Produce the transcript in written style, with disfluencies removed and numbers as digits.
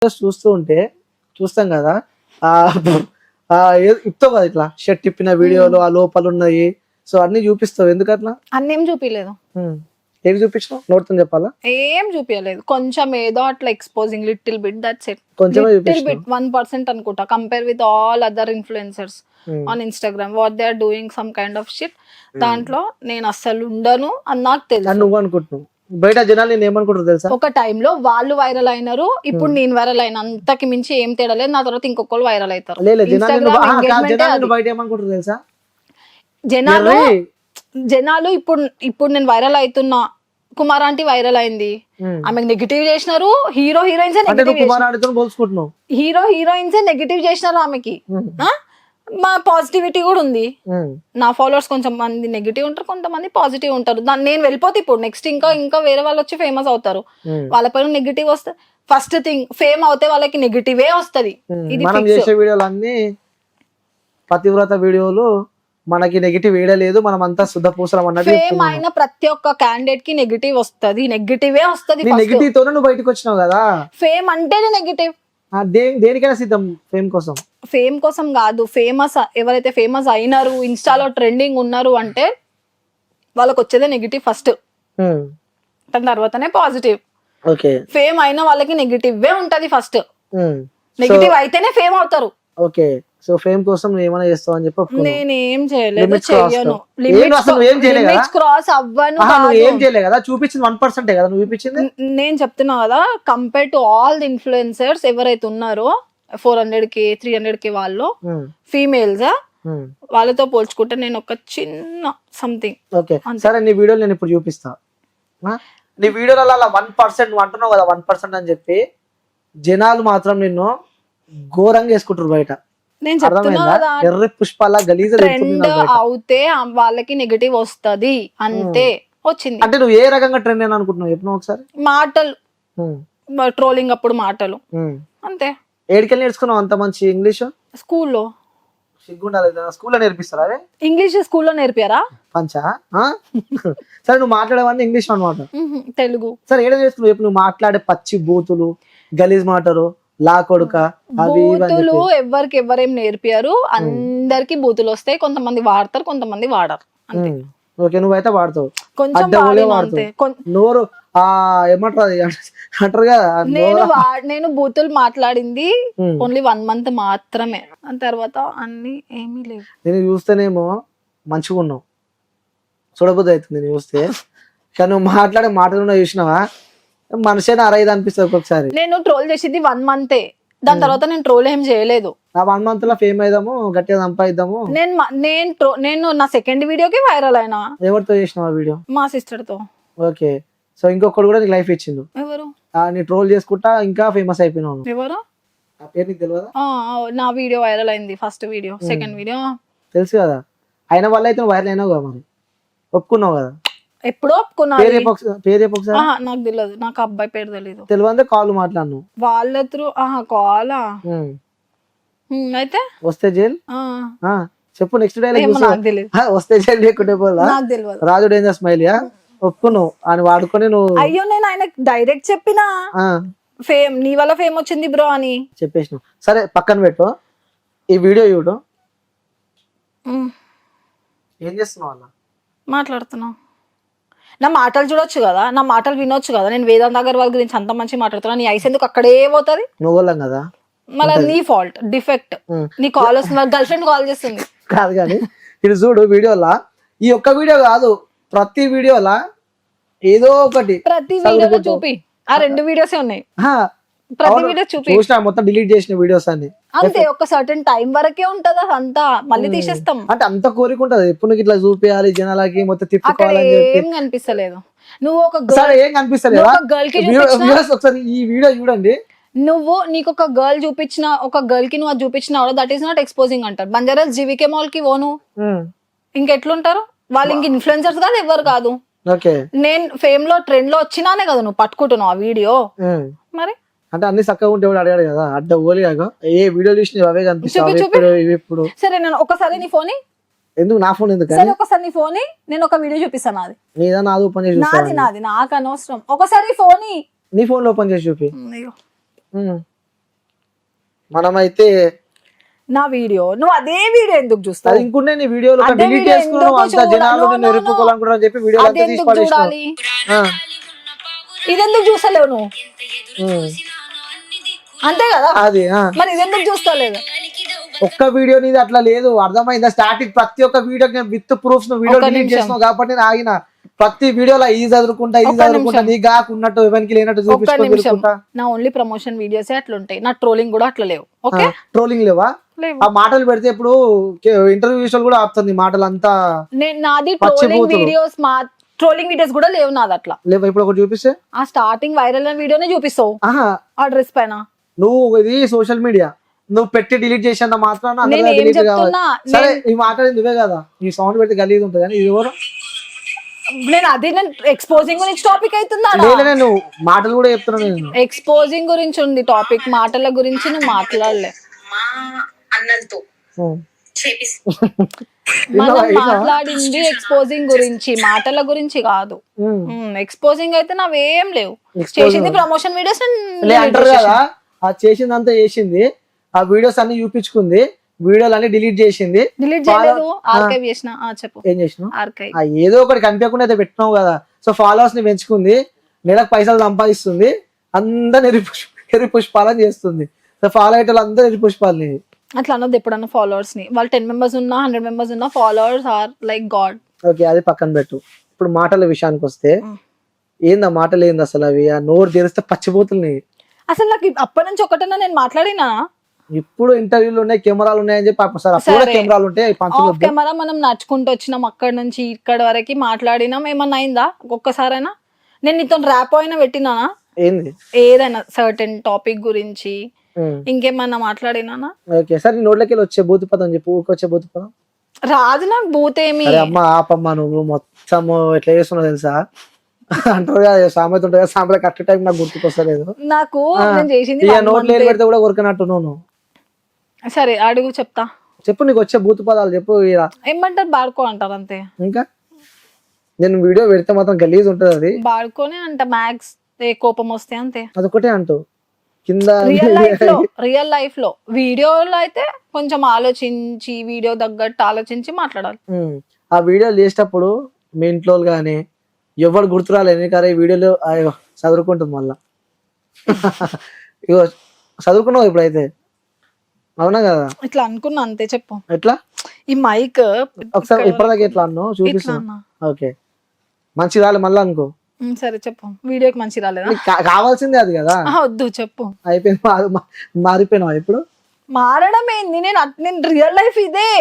చూస్తూ ఉంటే చూస్తాం కదా ఇస్తావు కదా ఇట్లా షర్ట్ తిప్పిన వీడియోలు ఆ లోపల ఉన్నాయి సో అన్ని చూపిస్తావు ఎందుకట్లా అన్నేం చూపిలేదు. ఏమి చూపించినావు నోటితో చెప్పాలా ఏం చూపించలేదు, కొంచెం ఏదో అట్లా exposing little bit, that's it. కొంచెమే లిటిల్ బిట్ 1% అనుకుంటా, compare with all other influencers on Instagram what they are doing some kind of shit. దాంట్లో నేను అస్సలు ఉండను అని నాకు తెలుసు. నువ్వు అనుకుంటున్నావు, బయట జనాలు నేను ఏమనుకుంటారు తెలుసా? ఒక టైంలో వాళ్ళు వైరల్ అయినారు, ఇప్పుడు నేను వైరల్ అయిన, అంతకి మించి ఏం తేడా లేదు. నా తర్వాత ఇంకొకరు వైరల్ అవుతారు. బయట ఏమనుకుంటారు తెలుసా? జనాలు ఇప్పుడు నేను వైరల్ అవుతున్నా, కుమార్ ఆంటీ వైరల్ అయింది, ఆమెకు నెగిటివ్ చేసినారు. హీరో హీరోయిన్స్ నెగిటివ్ చేసినారు ఆమెకి. మా పాజిటివిటీ కూడా ఉంది. నా ఫాలోవర్స్ కొంచెం మంది నెగిటివ్ ఉంటారు, కొంతమంది పాజిటివ్ ఉంటారు. నేను వెళ్ళిపోతే ఇప్పుడు నెక్స్ట్ ఇంకా వేరే వాళ్ళు వచ్చి ఫేమస్ అవుతారు, వాళ్ళ పైన నెగిటివ్ వస్తుంది. ఫస్ట్ థింగ్, ఫేమ్ అవుతే వాళ్ళకి నెగిటివే వస్తుంది. ఇది వీడియోలన్నీ పతివ్రత వీడియోలు, మనకి నెగిటివ్ వేయలేదు, మనం అంతా శుద్ధ పూసలం అన్నది. ఫేమ్ అయిన ప్రతి ఒక్క క్యాండిడేట్ కి నెగిటివ్ వస్తుంది, నెగిటివే వస్తుంది. నెగిటివ్ తోనే నువ్వు బయటకు వచ్చినావు కదా. ఫేమ్ అంటేనే నెగిటివ్. దేనికైనా సిద్ధం ఫేమ్ కోసం కాదు. ఫేమస్ ఎవరైతే ఫేమస్ అయినారు, ఇన్స్టాలో ట్రెండింగ్ ఉన్నారు అంటే వాళ్ళకి వచ్చేదే నెగిటివ్ ఫస్ట్, దాని తర్వాతనే పాజిటివ్. ఫేమ్ అయిన వాళ్ళకి నెగిటివ్ ఉంటది ఫస్ట్, నెగిటివ్ అయితేనే ఫేమ్ అవుతారు. ఓకే, సో ఫేమ్ కోసం నువ్వు ఏమైనా చేస్తావు అని చెప్పి నేనేం చేయలేదు, చెయ్యను. లిమిట్స్ క్రాస్ అవ్వను. ఏం చేయలేదు కదా, చూపించింది 1% కదా నువ్వు చూపించింది. నేను చెప్తున్నా కదా, compare to all the influencers ఎవరైతే ఉన్నారో 400K 300K వాళ్ళు ఫీమేల్స్, వాళ్ళతో పోల్చుకుంటే నేను ఒక చిన్న సంథింగ్. ఓకే సరే, నీ వీడియోలు నేను ఇప్పుడు చూపిస్తా. నీ వీడియోలలో అలా 1% అంటున్నావు కదా, 1% అని చెప్పి జనాలు మాత్రం నిన్ను ఘోరంగా వేసుకుంటారు బయట. నేను చెప్తున్నా కదా, ఎర్ర పుష్పాల గలీజ ట్రెండ్ అవుతే వాళ్ళకి నెగటివ్ వస్తది అంతే. వచ్చింది అంటే నువ్వు ఏ రకంగా ట్రెండ్ అని అనుకుంటున్నావు చెప్పు ఒకసారి. మాటలు, ట్రోలింగ్ అప్పుడు మాటలు అంతే. ఏడికెళ్ళి నేర్చుకున్నావు అంత మంచి ఇంగ్లీష్? స్కూల్లో. సిగ్గుండాలి, స్కూల్లో నేర్పిస్తారా ఇంగ్లీష్? స్కూల్లో నేర్పారా పంచా? సరే, నువ్వు మాట్లాడేవన్నీ ఇంగ్లీష్ అన్నమాట. తెలుగు సరే, ఏడ నేర్చుకున్నావు చెప్పు? నువ్వు మాట్లాడే పచ్చి బూతులు, గలీజ్ మాటలు, లా కొడుక, బూతులు ఎవరికి ఎవరేం నేర్పారు? అందరికి బూతులు వస్తాయి, కొంతమంది వాడతారు, కొంతమంది వాడరు అంతే. ఓకే, నువ్వైతే వాడతావు, కొంచెం నోరు ఏమంటారు అంటారు కదా. నేను బూతులు మాట్లాడింది ఓన్లీ 1 month మాత్రమే, దాని తర్వాత అన్ని ఏమీ లేవు. నేను చూస్తేనేమో మంచిగా ఉన్నావు, చూడబుద్ధి అవుతుంది నేను చూస్తే. కానీ నువ్వు మాట్లాడే మాటలు చూసినావా, మనిషిని అరైదు అనిపిస్తుంది ఒక్కొక్కసారి. నేను ట్రోల్ చేసింది 1 month, దాని తర్వాత నేను ట్రోల్ ఏం చేయలేదు. ఆ 1 month లో ఫేమ్ అయిదాము, గట్టిగా సంపాదిద్దాము. నేను నా సెకండ్ వీడియోకి వైరల్ అయినా. ఎవరితో చేసినావు ఆ వీడియో? మా సిస్టర్ తో. ఓకే, సో ఇంకొకటి కూడా నీకు లైఫ్ ఇచ్చిండు. ఎవరు? నీ ట్రోల్ చేసుకుంటా ఇంకా ఫేమస్ అయిపోయినావు. ఎవరు? ఆ పేరు నీకు తెలియదా? నా వీడియో వైరల్ అయింది, ఫస్ట్ వీడియో. సెకండ్ వీడియో తెలుసు కదా, అయిన వల్ల అయితే వైరల్ అయినావు కదా, మరి ఒప్పుకున్నావు కదా. ఎప్పుడో ఒప్పుకున్నా. పేరు నాకు తెలియదు, నాకు అబ్బాయి పేరు తెలియదు. తెలియదు, కాల్ మాట్లాడు వాళ్ళ త్రూ. కాలా అయితే వస్తే జైల్ చెప్పు. నెక్స్ట్ డైలాగ్ వస్తే జైలు లేకుంటే పోలా, రాజు డేంజర్ స్మైల్ ఒప్పుకున్నావు అని వాడుకొని నువ్వు. అయ్యో, నేను ఆయనకు డైరెక్ట్ చెప్పినా ఫేమ్ నీ వల్ల ఫేమ్ వచ్చింది బ్రో అని చెప్పేసినావు. సరే, పక్కన పెట్టు, ఈ వీడియో చూడు. ఏం చేస్తున్నావు అలా మాట్లాడుతున్నావు? నా మాటలు చూడొచ్చు కదా, నా మాటలు వినొచ్చు కదా. నేను వేదాంత్ అగర్వాల్ గురించి అంత మంచి మాట్లాడుతున్నా, నీ ఐస్ ఎందుకు అక్కడే పోతుంది? నువ్వు కదా, మళ్ళీ నీ ఫాల్ట్, డిఫెక్ట్. నీ కాల్ వస్తుంది, గర్ల్ ఫ్రెండ్ కాల్ చేస్తుంది. కాదు కానీ ఇది చూడు వీడియోలా, ఈ ఒక్క వీడియో కాదు, ప్రతి వీడియోలా ఏదో ఒకటి. ప్రతి వీడియోలో చూపి, ఆ 2 వీడియోసే ఉన్నాయి. ప్రతి వీడియో చూపి. మొత్తం డిలీట్ చేసిన వీడియోస్ అన్ని అంతే. ఒక సర్టెన్ టైం వరకే ఉంటది అదంతా, మళ్ళీ తీసేస్తాం. అంటే అంత కోరిక ఉంటది ఎప్పుడు ఇట్లా చూపించాలి జనాలకి, మొత్తం తిప్పుకోవాలని. ఏం కనిపిస్తలేదు. నువ్వు ఒక ఏం కనిపిస్తలేదు ఒకసారి ఈ వీడియో చూడండి. నువ్వు నీకు ఒక గర్ల్ చూపించిన, ఒక గర్ల్ కి నువ్వు అది చూపించినా దట్ ఈస్ నాట్ ఎక్స్పోజింగ్ అంటారు. బంజారాస్ జీవికే మాల్ కి పోను, ఇంకెట్లుంటారు వాళ్ళు? ఇంక ఇన్ఫ్లుయెన్సర్స్ కాదు, ఎవరు కాదు. నేను ఫేమ్ లో ట్రెండ్ లో వచ్చినానే కదా నువ్వు పట్టుకుంటున్నావు ఆ వీడియో. మరి అంటే అన్ని చక్కగా ఉంటే అడిగాడు కదా, అడ్డ ఓలి ఏ వీడియో చూసి అవే కనిపిస్తాయి ఇప్పుడు. సరే, నేను ఒకసారి నీ ఫోన్ ఎందుకు? నా ఫోన్ ఎందుకు? సరే, ఒకసారి నీ ఫోన్ నేను ఒక వీడియో చూపిస్తాను. నాది నీదా? నాది ఓపెన్ చేసి నాది నాకు అనవసరం. ఒకసారి ఫోన్ నీ ఫోన్ లో ఓపెన్ చేసి చూపి. మనమైతే నా వీడియో నువ్వు అదే వీడియో ఎందుకు చూస్తావు? అది ఇంకుండే నీ వీడియోలో అదే డిలీట్ video చేసుకున్నావు ఎందుకు అంత జనాలు చూడ- నిన్ను no, no, ఎరుపుకోవాలనుకుంటారని చెప్పి వీడియో అంతా తీసి అదెందుకు పడేసినావు. చూడాలి? ఆ, ఇదెందుకు చూస్తలేవు నువ్వు? అంతే కదా, అది మరి ఇదెందుకు చూస్తలేదు? ఒక్క వీడియో నీది అట్లా లేదు, అర్థమైందా? స్టార్టింగ్ ప్రతి ఒక్క వీడియో విత్ ప్రూఫ్స్ నువ్వు వీడియో ఒక్క డిలీట్ నిమిషం. చేసినావు కాబట్టి నేను ఆగిన. ప్రతి వీడియోలో ఇది చదువుకుంటా ఇది ఒక్క చదువుకుంటా నిమిషం. నీ కాకున్నట్టు ఎవరికి లేనట్టు ఒక్క చూపించుకొని నిమిషం, తిరుగుకుంటా. నా ఓన్లీ ప్రమోషన్ వీడియోసే అట్లుంటాయి, నా ట్రోలింగ్ కూడా అట్లా లేవు. ఓకే, ట్రోలింగ్ లేవా? లేవు. ఆ మాటలు పెడితే ఇప్పుడు ఇంటర్వ్యూ విషయాలు కూడా ఆపుతుంది మాటలు అంతా నాది పచ్చి ట్రోలింగ్ బూతులు. వీడియోస్, మా ట్రోలింగ్ వీడియోస్ కూడా లేవు నాది అట్లా. లేవా? ఇప్పుడు ఒకటి చూపిస్తే ఆ స్టార్టింగ్ వైరల్ అయిన వీడియోనే చూపిస్తావు ఆహా, ఆ డ్రెస్ పైన. నువ్వు ఇది సోషల్ మీడియా నువ్వు పెట్టి డిలీట్ చేసేంత మాత్రాన నేను అందరికీ ఏం delete కావాలి. చెప్తున్నా, సరే ఈ మాట్లాడింది నువ్వే కదా, ఈ సౌండ్ పెడితే గలీజ్ ఉంటుంది కానీ ఇది ఎవరు? నేను అది నేను ఎక్స్పోజింగ్ గురించి టాపిక్ అవుతుందా? లేదు నేను మాటలు కూడా చెప్తున్నాను నేను. ఎక్స్పోజింగ్ గురించి ఉంది టాపిక్, మాటల గురించి నువ్వు మాట్లాడలే. మా అన్నలతో ఉం. మనం విన్నావా? మాట్లాడింది ఎక్స్పోజింగ్ గురించి, మాటల గురించి కాదు. ఉం. ఎక్స్పోజింగ్ అయితే నావేం లేవు. Exposing. చేసింది ప్రమోషన్ వీడియోస్ లే అంటారు కదా, ఆ చేసిందంతా చేసింది, ఆ వీడియోస్ అన్ని చూపించుకుంది, వీడియోలు అన్ని డిలీట్ చేసింది. డిలీట్ చేయలేదు, ఆర్కైవ్ చేసిన. చెప్పు, ఏం చేసినావు? ఆర్కైవ్. ఏదో ఒకటి కనిపించకుండా అయితే పెట్టినావు కదా. సో ఫాలోవర్స్ ని పెంచుకుంది, నెలకు పైసలు సంపాదిస్తుంది, అందరు ఎరి పుష్పాలని చేస్తుంది. సో ఫాలో అయ్యేటోళ్ళు అందరూ ఎరి పుష్పాలని. అట్లా అన్నది ఎప్పుడన్నా ఫాలోవర్స్ ని. వాళ్ళు 10 members ఉన్నా 100 members ఉన్నా followers are like god. Okay, అది పక్కన పెట్టు. ఇప్పుడు మాటల విషయానికి వస్తే ఏంది ఆ మాటలు ఏంది అసలు? అవి ఆ నోరు తెరిస్తే పచ్చిపోతుంది. అసలు నాకు అప్పటి నుంచి ఒకటన్నా నేను మాట్లాడినా? ఇప్పుడు ఇంటర్వ్యూలు ఉన్నాయి, కెమెరాలు ఉన్నాయని చెప్పి సార్ అప్పుడు కూడా సరే. కెమెరాలు ఉంటాయి ఆఫ్ పంచవద్దు. కెమెరా మనం నడుచుకుంటూ వచ్చినాం, అక్కడ నుంచి ఇక్కడ వరకు మాట్లాడినాం. ఏమన్నా అయిందా ఒక్కసారైనా? నేను నీతో ర్యాప్ అయినా పెట్టినానా? ఏంది? ఏదైనా సర్టెన్ టాపిక్ గురించి ఉం. ఇంకేమన్నా మాట్లాడినానా? ఓకే సరే, నీ నోట్లోకి వెళ్ళి వచ్చే భూతి పదం చెప్పు. ఊరికొచ్చే భూతి పదం. రాదు నాకు భూతేమి. అరే అమ్మ ఆపమ్మ, నువ్వు మొత్తం ఎట్లా చేస్తున్నావు తెలుసా? అంటారు కదా సామెత ఉంటుంది కదా, సామెత కరెక్ట్ టైం నాకు గుర్తుకొస్తలేదు. నాకు నేను చేసింది ఇక 1 నోట్లో month. ఏలు పెడితే కూడా ఉరకనట్టు నువ్వు. సరే అడుగు, చెప్తా. చెప్పు, నీకు వచ్చే భూతి పదాలు చెప్పు. ఇక ఏమంటారు, బాడుకో అంటారు అంతే. ఇంకా నేను వీడియో పెడితే మాత్రం గలీజ్ ఉంటుంది అది. బాడుకోనే అంట మ్యాక్స్, కోపం వస్తే అంతే. అదొకటే అంటూ కింద రియల్ లైఫ్ లో వీడియోలో అయితే కొంచెం ఆలోచించి, వీడియో తగ్గట్టు ఆలోచించి మాట్లాడాలి. ఆ వీడియోలు చేసేటప్పుడు మీ ఇంట్లో కానీ ఎవరు గుర్తురాలి, ఎందుకంటే ఈ వీడియోలో అయ్యో చదువుకుంటుంది మళ్ళా. ఇగో చదువుకున్నావు ఇప్పుడైతే, అవునా కదా? ఇట్లా అనుకున్నా అంతే. చెప్పు, ఎట్లా? ఈ మైక్ ఒకసారి ఇప్పటిదాకా ఎట్లా అన్నావు ఇట్లా చూపిస్తా. అన్నా. ఓకే, మంచి రాలే మళ్ళా అనుకో. సరే చెప్పు, వీడియోకి మంచి రాలేదా? నీకు కావాల్సిందే అది కదా. వద్దు చెప్పు. అయిపోయింది, మారిపోయినావా ఇప్పుడు? మారడం ఏంది? నేను రియల్ లైఫ్ ఇదే.